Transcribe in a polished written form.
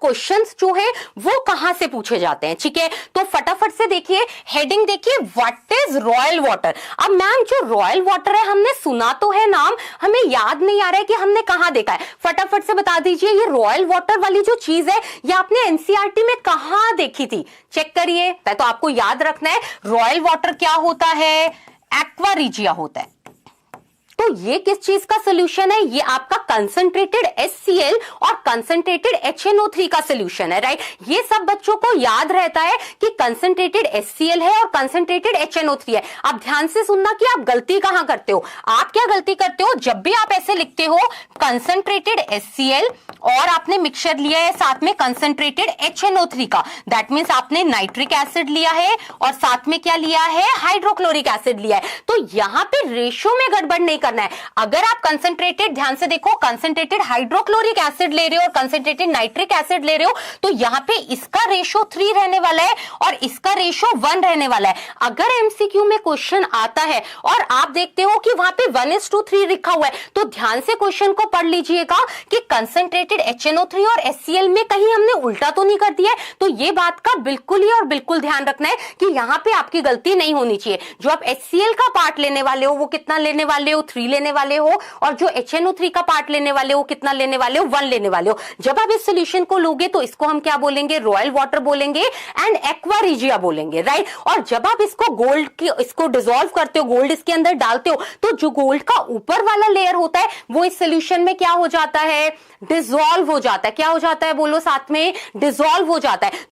Questions जो है वो कहां से पूछे जाते हैं, ठीक है। तो फटाफट से देखिए, हेडिंग देखिए, व्हाट इज रॉयल वाटर। अब मैम जो रॉयल वाटर है हमने सुना तो है नाम, हमें याद नहीं आ रहा है कि हमने कहां देखा है। फटाफट से बता दीजिए, ये रॉयल वाटर वाली जो चीज है ये आपने एनसीईआरटी में कहां देखी थी, चेक करिए। तो आपको याद रखना है रॉयल वाटर क्या होता है, एक्वा रिजिया होता है। तो ये किस चीज का सोल्यूशन है, ये आपका कंसंट्रेटेड HCl और कंसंट्रेटेड HNO3 का सोल्यूशन है, राइट। ये सब बच्चों को याद रहता है कि कंसंट्रेटेड HCl है और कंसंट्रेटेड HNO3 है। अब ध्यान से सुनना कि आप गलती कहां करते हो। आप क्या गलती करते हो, जब भी आप ऐसे लिखते हो कंसंट्रेटेड HCl और आपने मिक्सचर लिया है साथ में कंसंट्रेटेड HNO3 का, दैट मींस आपने नाइट्रिक एसिड लिया है और साथ में क्या लिया है, हाइड्रोक्लोरिक एसिड लिया है। तो यहां पे रेशियो में गड़बड़ नहीं करना है। अगर आप कंसंट्रेटेड, ध्यान से देखो, कंसंट्रेटेड हाइड्रोक्लोरिक एसिड ले रहे हो और कंसंट्रेटेड नाइट्रिक एसिड ले रहे हो, तो यहां पे इसका रेशियो 3 रहने वाला है और इसका रेशियो 1 रहने वाला है। अगर एमसीक्यू में क्वेश्चन आता है और आप देखते हो कि वहां पे 1:3 लिखा हुआ है, तो ध्यान से क्वेश्चन को पढ़ लीजिएगा कि कंसंट्रेटेड HNO3 और HCl में कहीं हमने उल्टा तो नहीं कर दिया है। तो ये बात का बिल्कुल ही और बिल्कुल ध्यान रखना है कि यहां पे आपकी गलती नहीं होनी चाहिए। जो आप HCl का पार्ट लेने वाले हो वो कितना लेने वाले हो, 3 लेने वाले हो, और जो HNO3 का पार्ट लेने वाले हो कितना लेने वाले हो, 1 लेने वाले हो। जब आप इस सोल्यूशन को लोगे तो इसको हम क्या बोलेंगे, रॉयल वाटर बोलेंगे एंड एक्वा रिजिया बोलेंगे, राइट। और जब आप इसको गोल्ड की, इसको डिसॉल्व करते हो, गोल्ड इसके अंदर डालते हो, तो जो गोल्ड का ऊपर वाला लेयर होता है वो इस सोल्यूशन में क्या हो जाता है, डिसॉल्व हो जाता है। क्या हो जाता है, बोलो साथ में, डिसॉल्व हो जाता है।